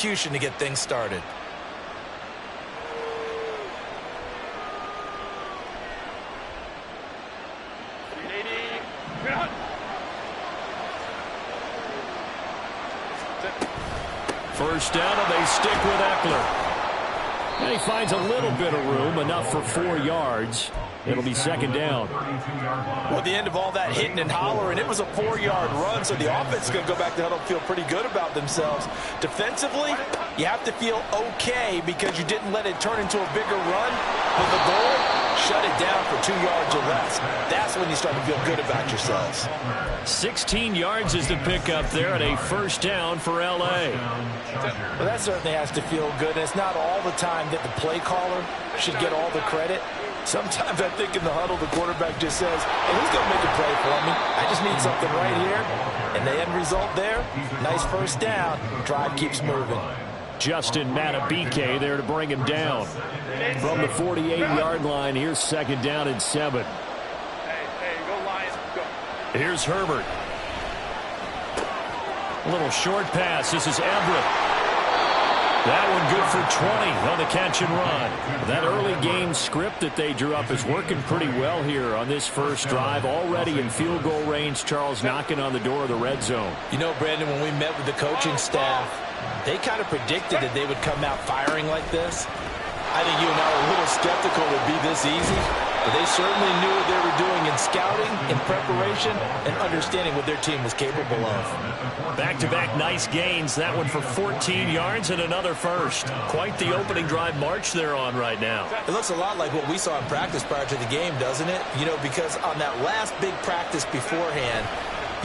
execution to get things started. First down, and they stick with Eckler. And he finds a little bit of room, enough for 4 yards. It'll be second down. Well, at the end of all that hitting and hollering, it was a 4-yard run, so the offense is going to go back to huddle and feel pretty good about themselves. Defensively, you have to feel okay because you didn't let it turn into a bigger run. But the goal, shut it down for 2 yards or less. That's when you start to feel good about yourselves. 16 yards is the pickup there, and a first down for L.A. Well, that certainly has to feel good. And it's not all the time that the play caller should get all the credit. Sometimes I think in the huddle, the quarterback just says, hey, who's going to make a play for me? I just need something right here. And the end result there, nice first down. Drive keeps moving. Justin Matabike there to bring him down. From the 48-yard line, here's second down and 7. Hey, go Lions, go. Here's Herbert. A little short pass. This is Everett. That one good for 20 on the catch and run. That early game script that they drew up is working pretty well here on this first drive. Already in field goal range, Charles knocking on the door of the red zone. You know, Brandon, when we met with the coaching staff, they kind of predicted that they would come out firing like this. I think you and I were a little skeptical it would be this easy, but they certainly knew what they were doing in scouting, in preparation, and understanding what their team was capable of. Back-to-back nice gains. That one for 14 yards and another first. Quite the opening drive march they're on right now. It looks a lot like what we saw in practice prior to the game, doesn't it? You know, because on that last big practice beforehand,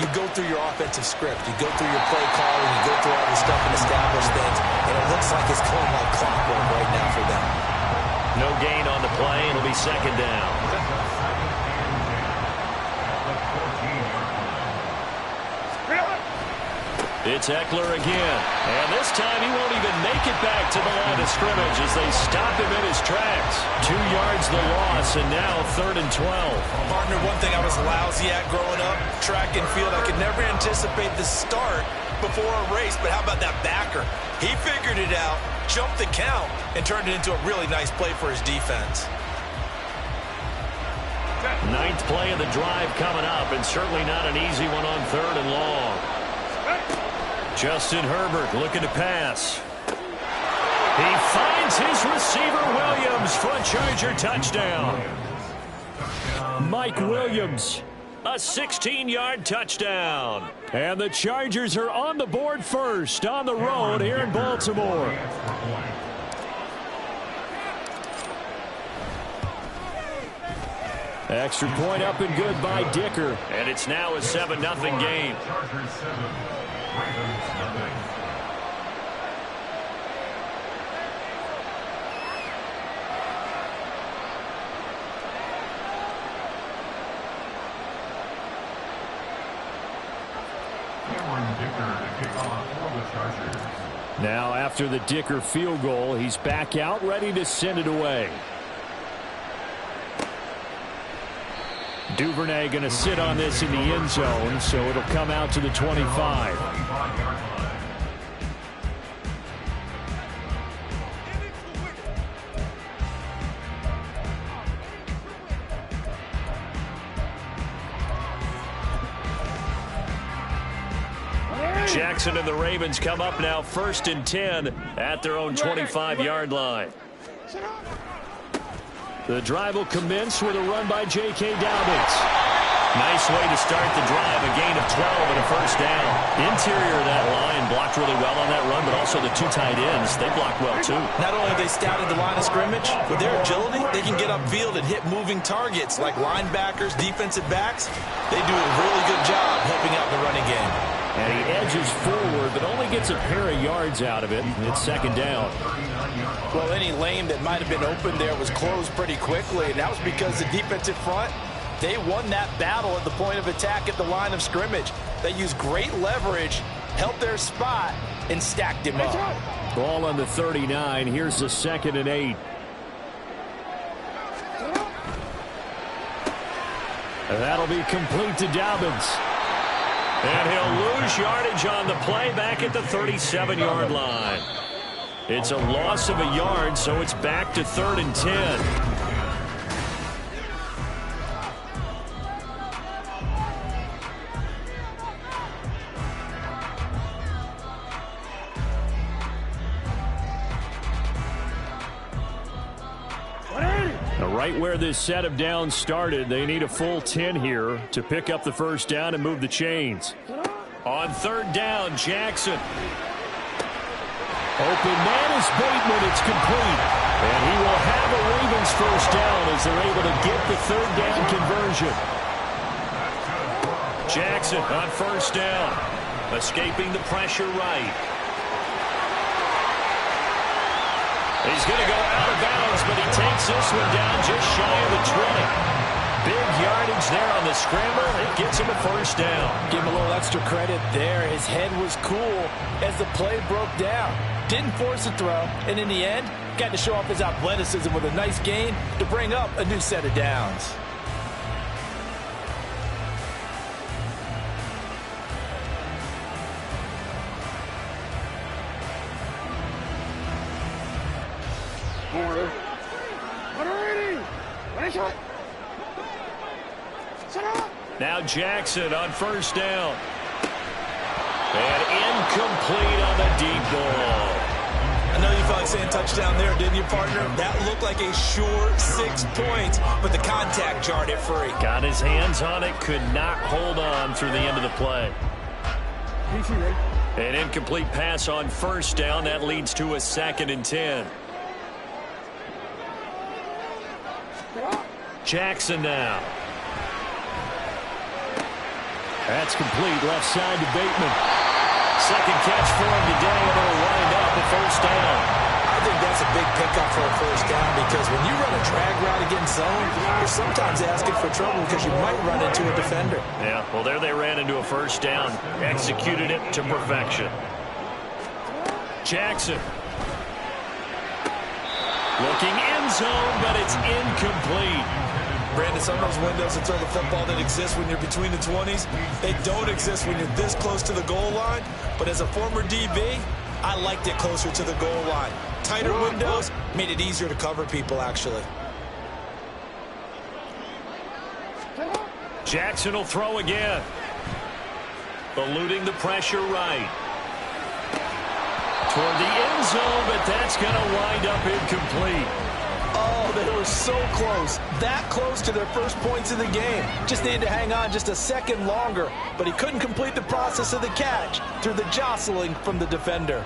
you go through your offensive script, you go through your play calling, you go through all this stuff and establish things, and it looks like it's going like clockwork right now for them. No gain on the play. It'll be second down. It's Eckler again. And this time he won't even make it back to the line of scrimmage as they stop him in his tracks. 2 yards the loss, and now 3rd and 12. Partner, one thing I was lousy at growing up, track and field, I could never anticipate the start before a race, but how about that backer? He figured it out, jumped the count, and turned it into a really nice play for his defense. 9th play of the drive coming up, and certainly not an easy one on 3rd and long. Justin Herbert looking to pass. He finds his receiver, Williams, for a Charger touchdown. Mike Williams, a 16-yard touchdown. And the Chargers are on the board first on the road here in Baltimore. Extra point up and good by Dicker. And it's now a 7-0 game. Now after the Dicker field goal, he's back out ready to send it away. Duvernay going to sit on this in the end zone, so it'll come out to the 25. Jackson and the Ravens come up now 1st and 10 at their own 25-yard line. The drive will commence with a run by J.K. Dobbins. Nice way to start the drive, a gain of 12 and a first down. Interior of that line blocked really well on that run, but also the 2 tight ends, they blocked well too. Not only have they scouted the line of scrimmage, with their agility, they can get upfield and hit moving targets like linebackers, defensive backs. They do a really good job helping out the running game. And he edges forward, but only gets a pair of yards out of it. It's second down. Well, any lane that might have been open there was closed pretty quickly, and that was because the defensive front, they won that battle at the point of attack at the line of scrimmage. They used great leverage, held their spot, and stacked him up. Ball on the 39. Here's the 2nd and 8. And that'll be complete to Dobbins. And he'll lose yardage on the play back at the 37-yard line. It's a loss of a yard, so it's back to 3rd and 10. Right where this set of downs started, they need a full 10 here to pick up the first down and move the chains. On 3rd down, Jackson. Open man is Bateman. It's complete. And he will have a Ravens first down as they're able to get the 3rd down conversion. Jackson on 1st down. Escaping the pressure right. He's going to go out of bounds, but he takes this one down just shy of the 20. Big yardage there on the scramble. It gets him a first down. Give him a little extra credit there. His head was cool as the play broke down. Didn't force a throw, and in the end, got to show off his athleticism with a nice gain to bring up a new set of downs. Now Jackson on 1st down. And incomplete on the deep ball. I know you felt like saying touchdown there, didn't you, partner? That looked like a sure 6 points, but the contact jarred it free. Got his hands on it, could not hold on through the end of the play. An incomplete pass on 1st down. That leads to a 2nd and 10. Jackson now. That's complete. Left side to Bateman. 2nd catch for him today, and it'll wind up a first down. I think that's a big pickup for a first down because when you run a drag route against zone, you're sometimes asking for trouble because you might run into a defender. Yeah, well, there they ran into a first down. Executed it to perfection. Jackson. Looking end zone, but it's incomplete. Brandon, some of those windows to throw the football that exist when you're between the 20s, they don't exist when you're this close to the goal line. But as a former DB, I liked it closer to the goal line. Tighter windows made it easier to cover people, actually. Jackson will throw again. Eluding the pressure right. Toward the end zone, but that's going to wind up incomplete. Oh, they were so close. That close to their first points of the game. Just needed to hang on just a second longer, but he couldn't complete the process of the catch through the jostling from the defender.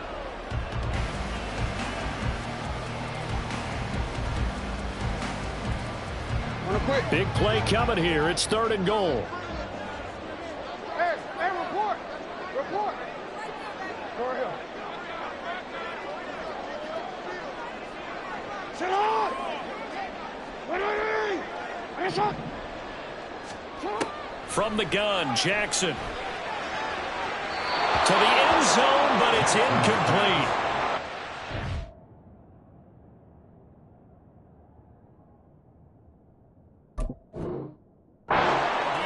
Big play coming here. It's 3rd and goal. Hey, report. Report. Over here. Sit on. From the gun, Jackson. To the end zone, but it's incomplete.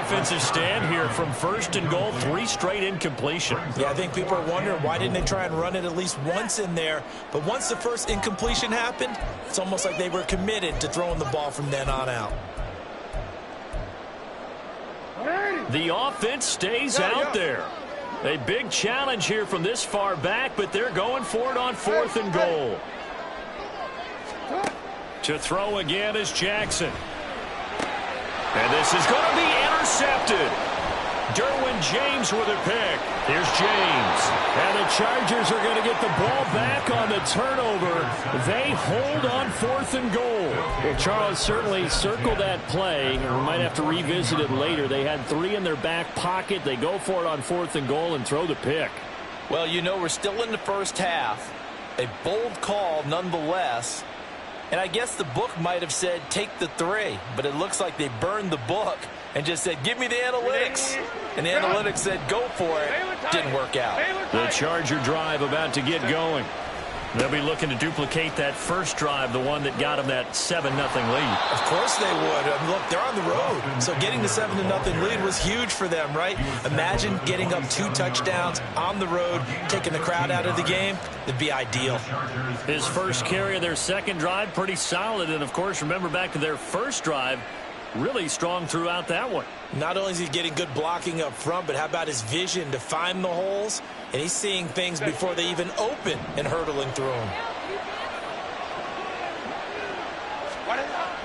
Defensive stand here from 1st and goal, 3 straight incompletions. Yeah, I think people are wondering why didn't they try and run it at least once in there. But once the first incompletion happened, it's almost like they were committed to throwing the ball from then on out. The offense stays out there. A big challenge here from this far back, but they're going for it on 4th and goal. To throw again is Jackson. And this is going to be intercepted. Derwin James with a pick. Here's James. And the Chargers are going to get the ball back on the turnover. They hold on 4th and goal. Well, Charles, certainly circle that play. We might have to revisit it later. They had 3 in their back pocket. They go for it on 4th and goal and throw the pick. Well, you know, we're still in the first half. A bold call nonetheless. And I guess the book might have said take the 3, but it looks like they burned the book and just said give me the analytics. And the analytics said go for it. Didn't work out. The Charger drive about to get going. They'll be looking to duplicate that first drive, the one that got them that 7-0 lead. Of course they would. Look, they're on the road. So getting the 7-0 lead was huge for them, right? Imagine getting up 2 touchdowns on the road, taking the crowd out of the game. It'd be ideal. His first carry of their second drive, pretty solid. And, of course, remember back to their first drive, really strong throughout that one. Not only is he getting good blocking up front, but how about his vision to find the holes? And he's seeing things before they even open and hurdling through them.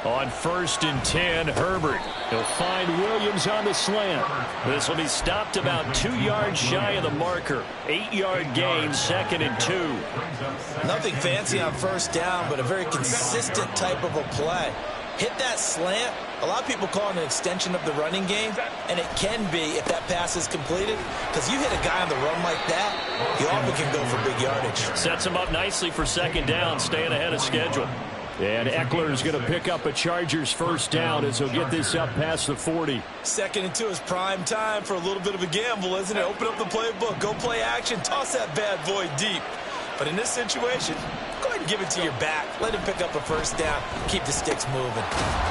On 1st and 10, Herbert. He'll find Williams on the slant. This will be stopped about 2 yards shy of the marker. 8-yard gain, 2nd and 2. Nothing fancy on first down, but a very consistent type of a play. Hit that slant. A lot of people call it an extension of the running game, and it can be if that pass is completed, because you hit a guy on the run like that, he often can go for big yardage. Sets him up nicely for 2nd down, staying ahead of schedule. And Eckler is going to pick up a Chargers first down as he'll get this up past the 40. 2nd and 2 is prime time for a little bit of a gamble, isn't it? Open up the playbook, go play action, toss that bad boy deep. But in this situation, go ahead and give it to your back. Let him pick up a first down. Keep the sticks moving.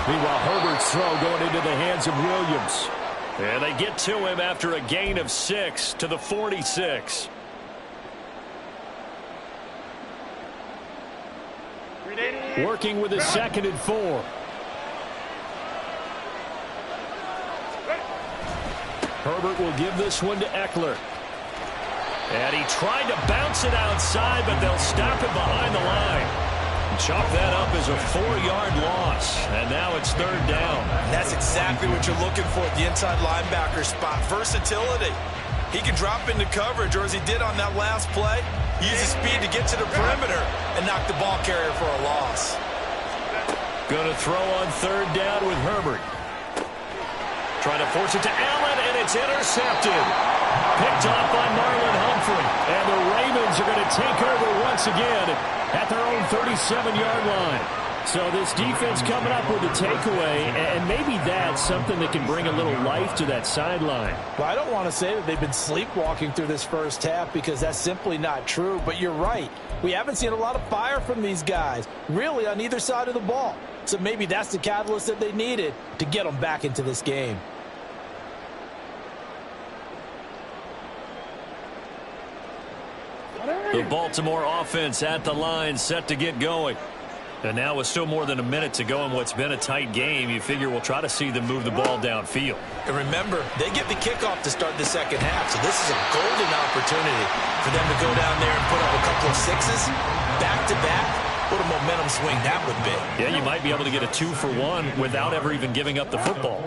Meanwhile, Herbert's throw going into the hands of Williams. And they get to him after a gain of 6 to the 46. Working with a 2nd and 4. Herbert will give this one to Eckler. And he tried to bounce it outside, but they'll stop it behind the line. Chalk that up as a 4-yard loss. And now it's 3rd down. That's exactly what you're looking for at the inside linebacker spot. Versatility. He can drop into coverage, or as he did on that last play, use his speed to get to the perimeter and knock the ball carrier for a loss. Going to throw on 3rd down with Herbert. Trying to force it to Allen, and it's intercepted. Picked off by Marlon Humphrey. And the Ravens are going to take over once again at their own 37-yard line. So this defense coming up with a takeaway, and maybe that's something that can bring a little life to that sideline. Well, I don't want to say that they've been sleepwalking through this first half because that's simply not true, but you're right. We haven't seen a lot of fire from these guys, really, on either side of the ball. So maybe that's the catalyst that they needed to get them back into this game. The Baltimore offense at the line, set to get going. And now with still more than a minute to go in what's been a tight game, you figure we'll try to see them move the ball downfield. And remember, they get the kickoff to start the second half, so this is a golden opportunity for them to go down there and put up a couple of sixes back-to-back. What a momentum swing that would be. Yeah, you might be able to get a 2-for-1 without ever even giving up the football.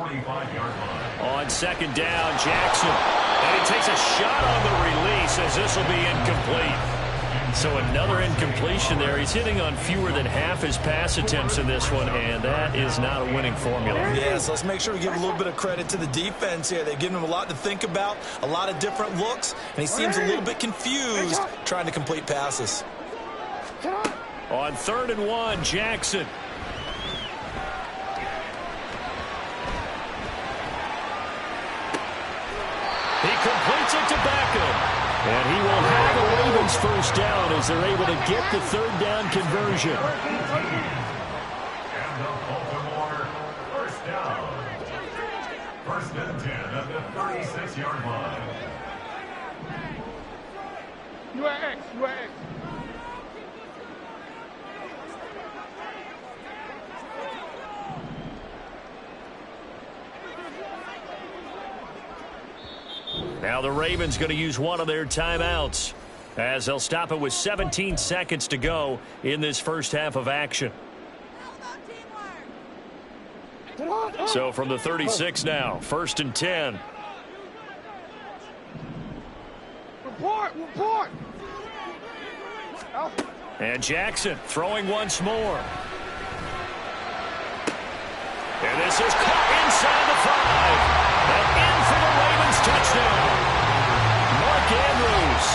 On 2nd down, Jackson. And he takes a shot on the release as this will be incomplete. So another incompletion there. He's hitting on fewer than half his pass attempts in this one, and that is not a winning formula. Yes, let's make sure we give a little bit of credit to the defense here. They've given him a lot to think about, a lot of different looks, and he seems a little bit confused trying to complete passes. On 3rd and 1, Jackson. He completes it to Beckham. And he will have the Ravens first down as they're able to get the 3rd down conversion. And the Baltimore first down. 1st and 10 at the 36-yard line. You are X. Now the Ravens going to use one of their timeouts as they'll stop it with 17 seconds to go in this first half of action. So from the 36 now, 1st and 10. Report. And Jackson throwing once more. And this is caught inside the 5. And in for the Ravens touchdown. Mark Andrews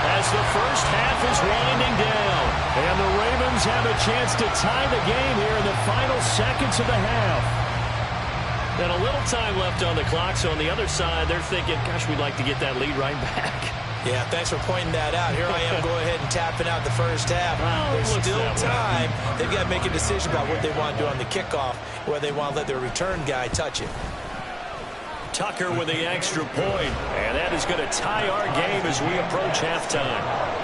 as the first half is winding down. And the Ravens have a chance to tie the game here in the final seconds of the half. And a little time left on the clock, so on the other side, they're thinking, gosh, we'd like to get that lead right back. Yeah, thanks for pointing that out. Here I am, go ahead and tapping out the first half. There's still time. They've got to make a decision about what they want to do on the kickoff, whether they want to let their return guy touch it. Tucker with the extra point, and that is going to tie our game as we approach halftime.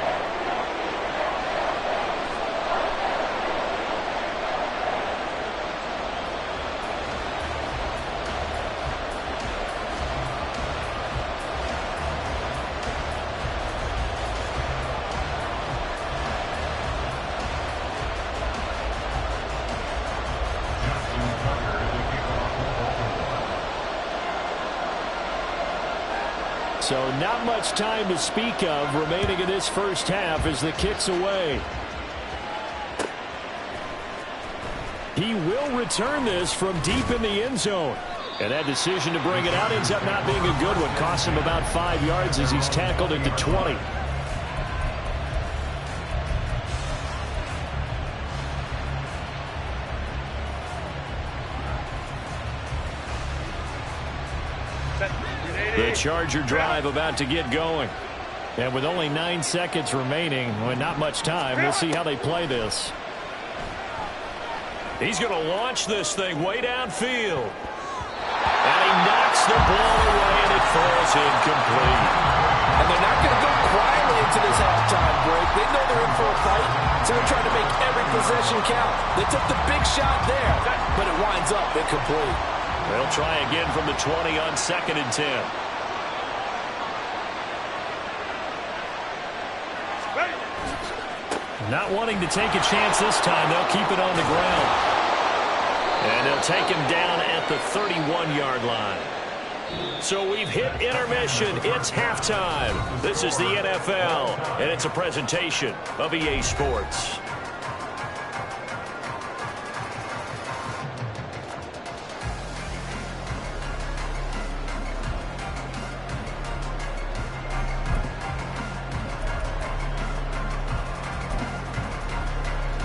So not much time to speak of remaining in this first half as the kick's away. He will return this from deep in the end zone. And that decision to bring it out ends up not being a good one. Costs him about 5 yards as he's tackled into 20. The Charger drive about to get going. And with only 9 seconds remaining, well, not much time, we'll see how they play this. He's going to launch this thing way downfield. And he knocks the ball away, and it falls incomplete. And they're not going to go quietly into this halftime break. They know they're in for a fight, so they're trying to make every possession count. They took the big shot there, but it winds up incomplete. They'll try again from the 20 on 2nd and 10. Not wanting to take a chance this time, they'll keep it on the ground. And they'll take him down at the 31-yard line. So we've hit intermission. It's halftime. This is the NFL, and it's a presentation of EA Sports.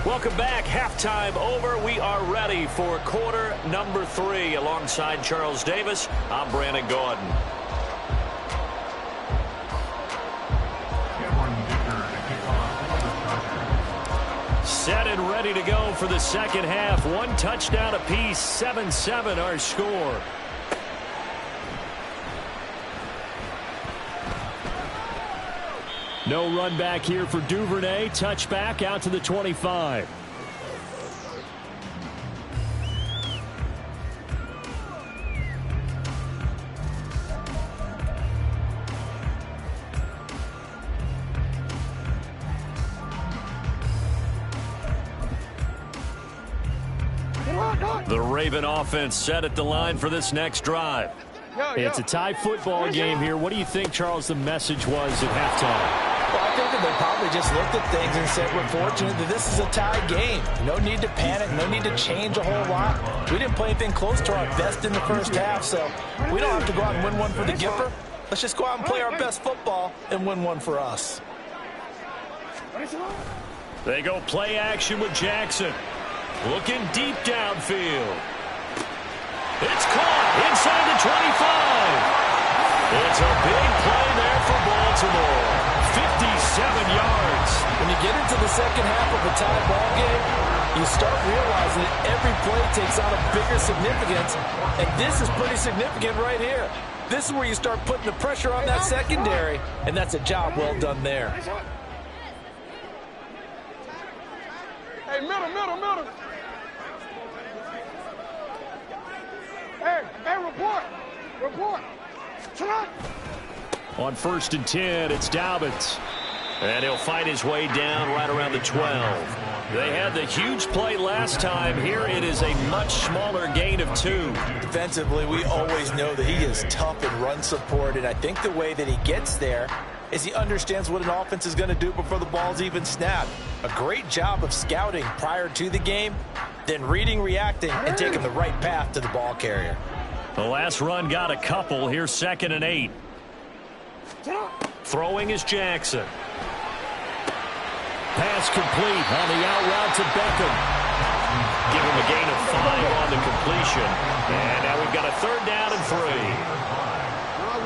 Welcome back. Halftime over. We are ready for quarter number 3. Alongside Charles Davis, I'm Brandon Gordon. Set and ready to go for the second half. 1 touchdown apiece. 7-7 our score. No run back here for Duvernay. Touchback out to the 25. The Raven offense set at the line for this next drive. It's a tie football game here. What do you think, Charles, the message was at halftime? Well, I think that they probably just looked at things and said, we're fortunate that this is a tie game. No need to panic, no need to change a whole lot. We didn't play anything close to our best in the first half, so we don't have to go out and win one for the Gipper. Let's just go out and play our best football and win one for us. They go play action with Jackson. Looking deep downfield. It's caught inside the 25. It's a big play there for Baltimore. 57 yards. When you get into the second half of a tie ball game, you start realizing that every play takes on a bigger significance, and this is pretty significant right here. This is where you start putting the pressure on that secondary, and that's a job well done there. Hey, middle. Hey, report. On 1st and 10, it's Dobbins. And he'll find his way down right around the 12. They had the huge play last time. Here it is a much smaller gain of 2. Defensively, we always know that he is tough in run support, and I think the way that he gets there is he understands what an offense is going to do before the ball's even snapped. A great job of scouting prior to the game, then reading, reacting, and taking the right path to the ball carrier. The last run got a couple. Here's 2nd and 8. Throwing is Jackson. Pass complete on the out route to Beckham. Give him a gain of 5 on the completion. And now we've got a 3rd down and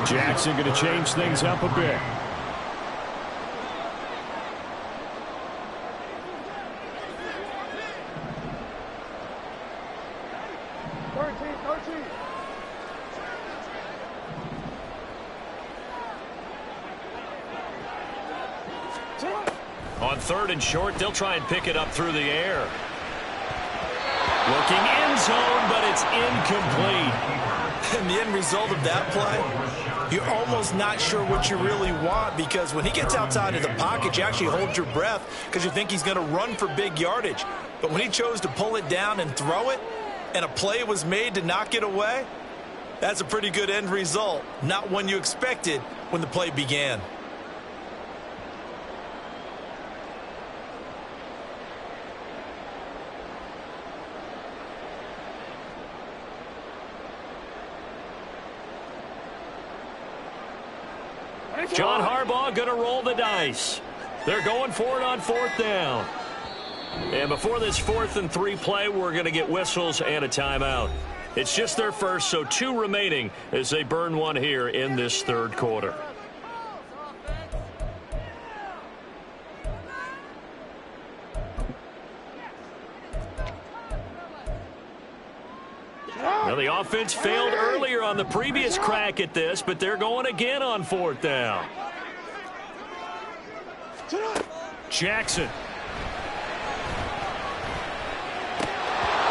3. Jackson going to change things up a bit. 13. On 3rd and short, they'll try and pick it up through the air. Looking end zone, but it's incomplete. And the end result of that play, you're almost not sure what you really want, because when he gets outside of the pocket, you actually hold your breath because you think he's going to run for big yardage. But when he chose to pull it down and throw it, and a play was made to knock it away, that's a pretty good end result. Not one you expected when the play began. John Harbaugh going to roll the dice. They're going for it on 4th down. And before this 4th and 3 play, we're going to get whistles and a timeout. It's just their first, so 2 remaining as they burn one here in this 3rd quarter. Now, the offense failed earlier on the previous crack at this, but they're going again on 4th down. Jackson.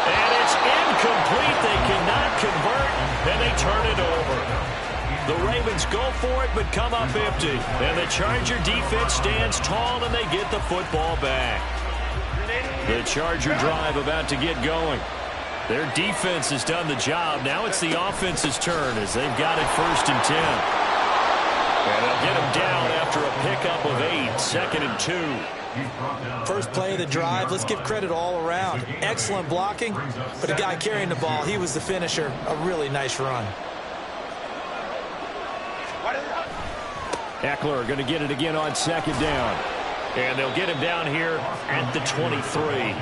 And it's incomplete. They cannot convert, and they turn it over. The Ravens go for it, but come up empty. And the Charger defense stands tall, and they get the football back. The Charger drive about to get going. Their defense has done the job. Now it's the offense's turn as they've got it 1st and 10. And they'll get him down after a pickup of 8, 2nd and 2. First play of the drive, let's give credit all around. Excellent blocking, but the guy carrying the ball, he was the finisher. A really nice run. Eckler going to get it again on 2nd down. And they'll get him down here at the 23.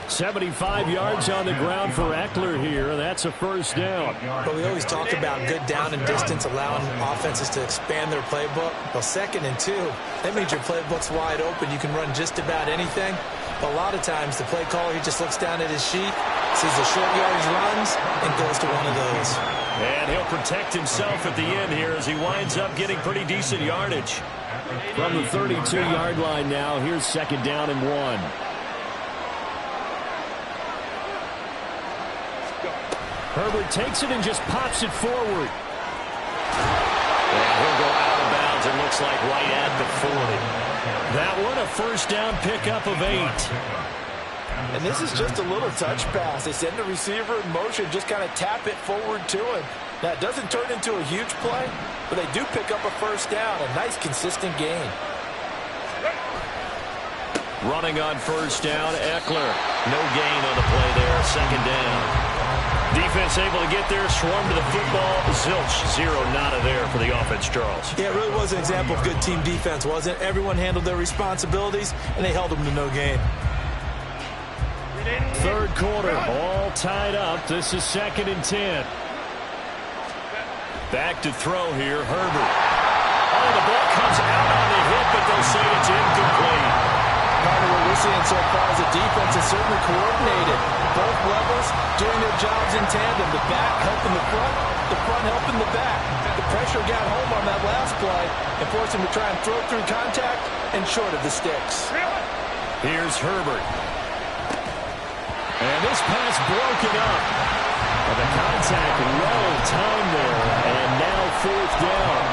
75 yards on the ground for Eckler here. That's a 1st down. But we always talk about good down and distance, allowing offenses to expand their playbook. Well, 2nd and 2, that means your playbook's wide open. You can run just about anything. But a lot of times, the play caller, he just looks down at his sheet, sees the short yardage runs, and goes to one of those. And he'll protect himself at the end here as he winds up getting pretty decent yardage. From the 32-yard line now, here's 2nd down and 1. Herbert takes it and just pops it forward. And he'll go out of bounds, it looks like right at the 40. That one a 1st down pickup of 8. And this is just a little touch pass. They send the receiver in motion, just kind of tap it forward to him. Now, it doesn't turn into a huge play, but they do pick up a 1st down. A nice, consistent gain. Running on 1st down, Eckler. No gain on the play there, 2nd down. Defense able to get there, swarm to the football. Zilch, 0 nada there for the offense, Charles. Yeah, it really was an example of good team defense, wasn't it? Everyone handled their responsibilities, and they held them to no gain. 3rd quarter, all tied up. This is 2nd and 10. Back to throw here, Herbert. Oh, the ball comes out on the hit, but they'll say it's incomplete. Part of what we're seeing so far is the defense is certainly coordinated. Both levels doing their jobs in tandem. The back helping the front helping the back. The pressure got home on that last play and forced him to try and throw through contact and short of the sticks. Here's Herbert. And this pass broken up. And the contact well timed there. And now 4th down.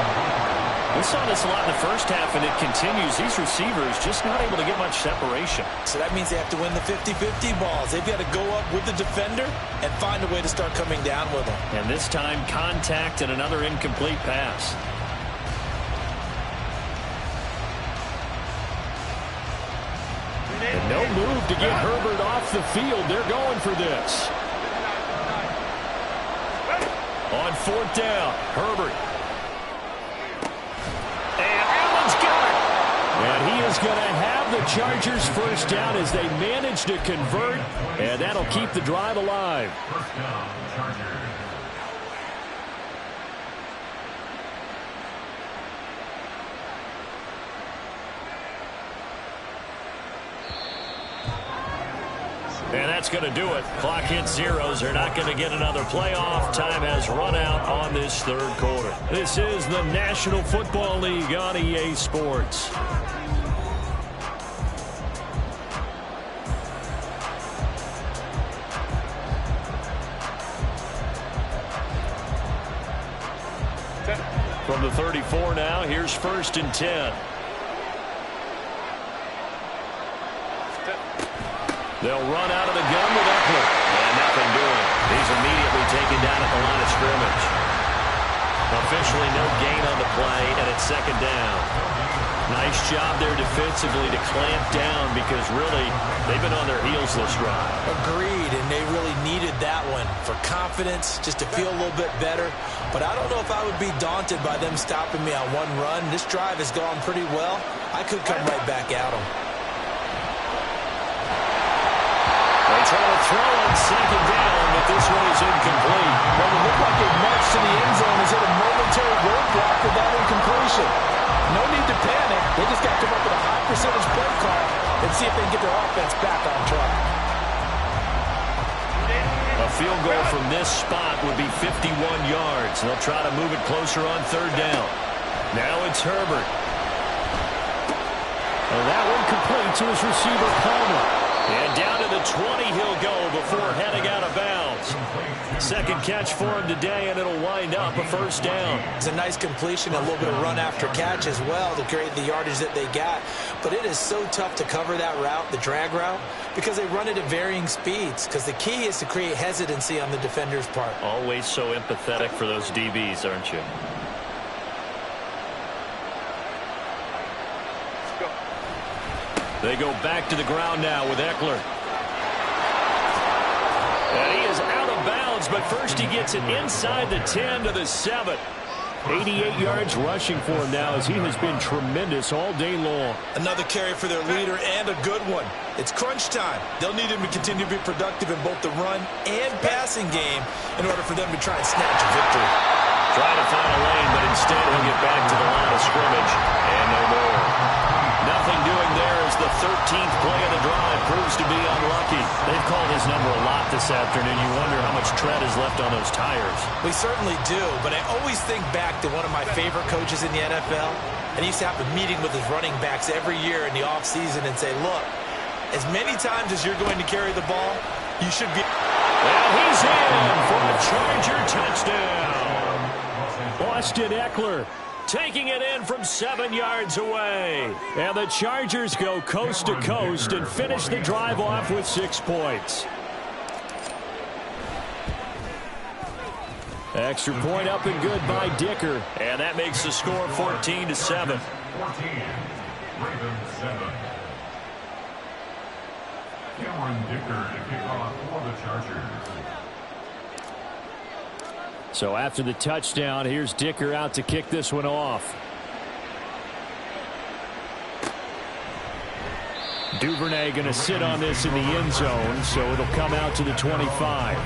We saw this a lot in the first half, and it continues. These receivers just not able to get much separation. So that means they have to win the 50-50 balls. They've got to go up with the defender and find a way to start coming down with them. And this time, contact and another incomplete pass. And no move to get Herbert off the field. They're going for this. On 4th down, Herbert. And he is going to have the Chargers 1st down as they manage to convert, and that'll keep the drive alive. 1st down, Chargers. And that's going to do it. Clock hits zeros. They're not going to get another playoff. Time has run out on this third quarter. This is the National Football League on EA Sports. From the 34 now, here's 1st and 10. They'll run out of the gun with Eckler. And nothing doing. He's immediately taken down at the line of scrimmage. Officially no gain on the play, and it's 2nd down. Nice job there defensively to clamp down because really they've been on their heels this drive. Agreed, and they really needed that one for confidence, just to feel a little bit better. But I don't know if I would be daunted by them stopping me on one run. This drive has gone pretty well. I could come right back at them. They try to throw on 2nd down, but this one is incomplete. Well, it looked like they marched to the end zone as hit a momentary roadblock with that incompletion. No need to panic. They just got to come up with a high percentage play call and see if they can get their offense back on track. A field goal from this spot would be 51 yards. They'll try to move it closer on 3rd down. Now it's Herbert. Well, that one complete to his receiver, Palmer. And down to the 20 he'll go before heading out of bounds. 2nd catch for him today, and it'll wind up a 1st down. It's a nice completion, a little bit of run after catch as well to create the yardage that they got. But it is so tough to cover that route, the drag route, because they run it at varying speeds. Because the key is to create hesitancy on the defender's part. Always so empathetic for those DBs, aren't you? They go back to the ground now with Eckler. And he is out of bounds, but first he gets it inside the 10 to the 7. 88 yards rushing for him now as he has been tremendous all day long. Another carry for their leader and a good one. It's crunch time. They'll need him to continue to be productive in both the run and passing game in order for them to try and snatch a victory. Trying to find a lane, but instead he'll get back to the line of scrimmage. And no more. Nothing doing there as the 13th play of the drive proves to be unlucky. They've called his number a lot this afternoon. You wonder how much tread is left on those tires. We certainly do, but I always think back to one of my favorite coaches in the NFL. And he used to have a meeting with his running backs every year in the offseason and say, look, as many times as you're going to carry the ball, you should be... And he's in for a Charger touchdown. Austin Eckler taking it in from 7 yards away. And the Chargers go coast to coast and finish the drive off with 6 points. Extra point up and good by Dicker. And that makes the score 14 to 7. 14, Ravens 7. Cameron Dicker to kick off for the Chargers. So after the touchdown, here's Dicker out to kick this one off. Duvernay going to sit on this in the end zone, so it'll come out to the 25.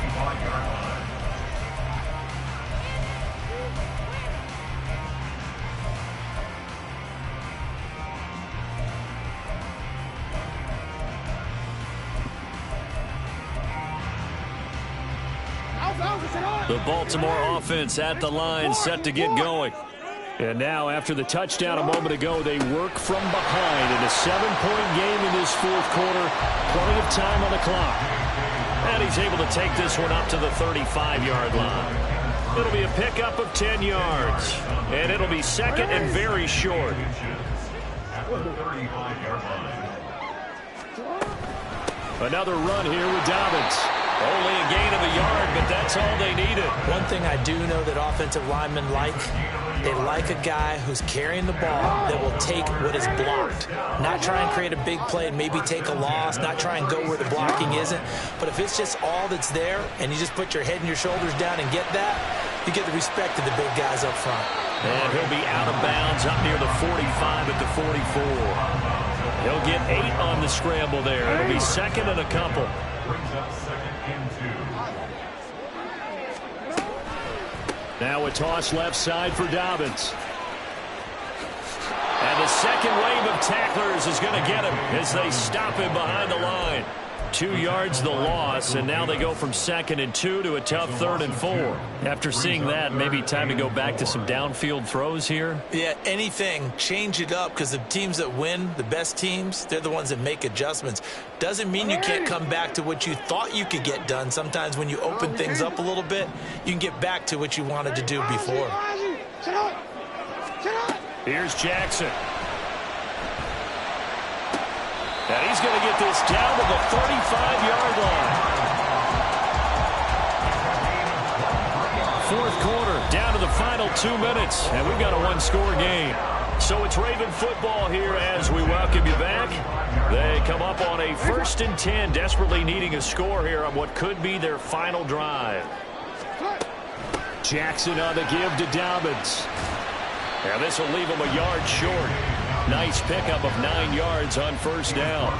The Baltimore offense at the line, set to get going. And now, after the touchdown a moment ago, they work from behind in a 7-point game in this 4th quarter. Plenty of time on the clock. And he's able to take this one up to the 35-yard line. It'll be a pickup of 10 yards. And it'll be 2nd and very short. At the 35-yard line. Another run here with Dobbins. Only a gain of a yard, but that's all they needed. One thing I do know that offensive linemen like, they like a guy who's carrying the ball that will take what is blocked. Not try and create a big play and maybe take a loss, not try and go where the blocking isn't. But if it's just all that's there and you just put your head and your shoulders down and get that, you get the respect of the big guys up front. And he'll be out of bounds up near the 45 at the 44. He'll get 8 on the scramble there. It'll be 2nd and a couple. Brings up 2nd and 2. Now a toss left side for Dobbins. And the second wave of tacklers is going to get him as they stop him behind the line. 2 yards the loss, and now they go from 2nd and 2 to a tough 3rd and 4. After seeing that, maybe time to go back to some downfield throws here? Yeah, anything. Change it up, because the teams that win, the best teams, they're the ones that make adjustments. Doesn't mean you can't come back to what you thought you could get done. Sometimes when you open things up a little bit, you can get back to what you wanted to do before. Here's Jackson. And he's going to get this down to the 35-yard line. 4th quarter, down to the final 2 minutes, and we've got a 1-score game. So it's Raven football here as we welcome you back. They come up on a 1st and 10, desperately needing a score here on what could be their final drive. Jackson on the give to Dobbins. Now this will leave him a yard short. Nice pickup of 9 yards on 1st down.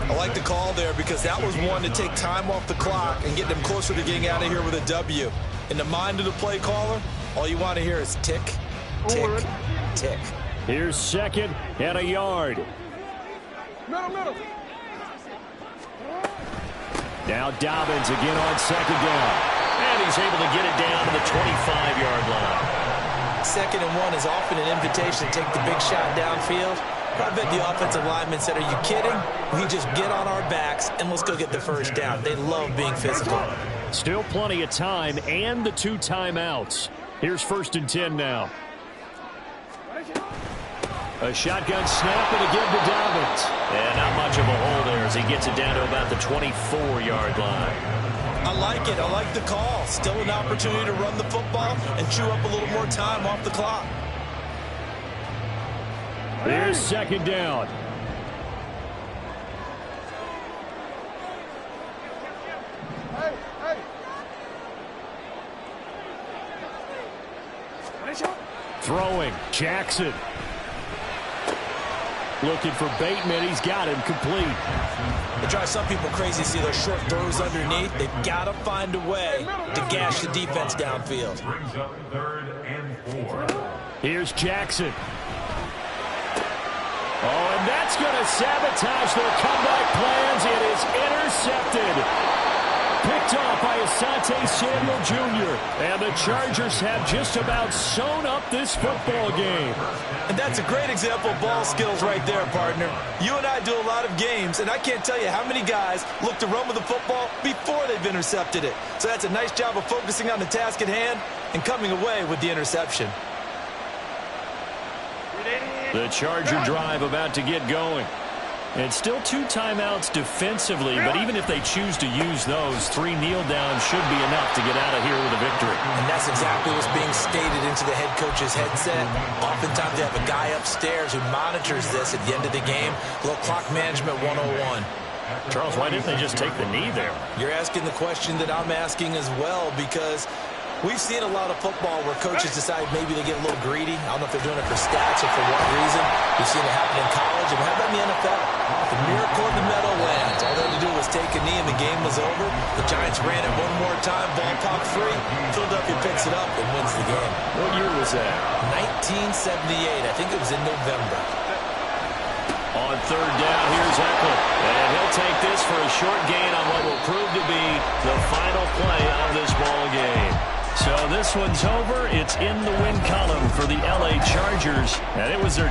I like the call there because that was one to take time off the clock and get them closer to getting out of here with a W. In the mind of the play caller, all you want to hear is tick, tick, tick. Here's 2nd and a yard. Middle. Now Dobbins again on 2nd down. And he's able to get it down to the 25-yard line. 2nd and 1 is often an invitation to take the big shot downfield. I bet the offensive lineman said, are you kidding? We just get on our backs and let's go get the 1st down. They love being physical. Still plenty of time and the 2 timeouts. Here's 1st and 10 now. A shotgun snap and a give to Dobbins. And not much of a hole there as he gets it down to about the 24-yard line. I like it. I like the call. Still an opportunity to run the football and chew up a little more time off the clock. Here's 2nd down. Throwing. Jackson. Looking for Bateman. He's got him complete. It drives some people crazy to see those short throws underneath. They've got to find a way to gash the defense downfield. Brings up 3rd and 4. Here's Jackson. Oh, and that's going to sabotage their comeback plans. It is intercepted. Picked off by Asante Samuel Jr. And the Chargers have just about sewn up this football game. And that's a great example of ball skills right there, partner. You and I do a lot of games, and I can't tell you how many guys look to run with the football before they've intercepted it. So that's a nice job of focusing on the task at hand and coming away with the interception. The Charger drive about to get going. And still 2 timeouts defensively, but even if they choose to use those, 3 kneel downs should be enough to get out of here with a victory. And that's exactly what's being stated into the head coach's headset. Oftentimes they have a guy upstairs who monitors this at the end of the game. A little clock management 101. Charles, why didn't they just take the knee there? You're asking the question that I'm asking as well, because we've seen a lot of football where coaches decide maybe they get a little greedy. I don't know if they're doing it for stats or for what reason. We've seen it happen in college, and how about in the NFL? The miracle in the Meadowlands. All they had to do was take a knee, and the game was over. The Giants ran it one more time, ball popped free. Philadelphia picks it up and wins the game. What year was that? 1978. I think it was in November. On 3rd down, here's Eckler. And he'll take this for a short gain on what will prove to be the final play of this ball game. So this one's over. It's in the win column for the LA Chargers, and it was their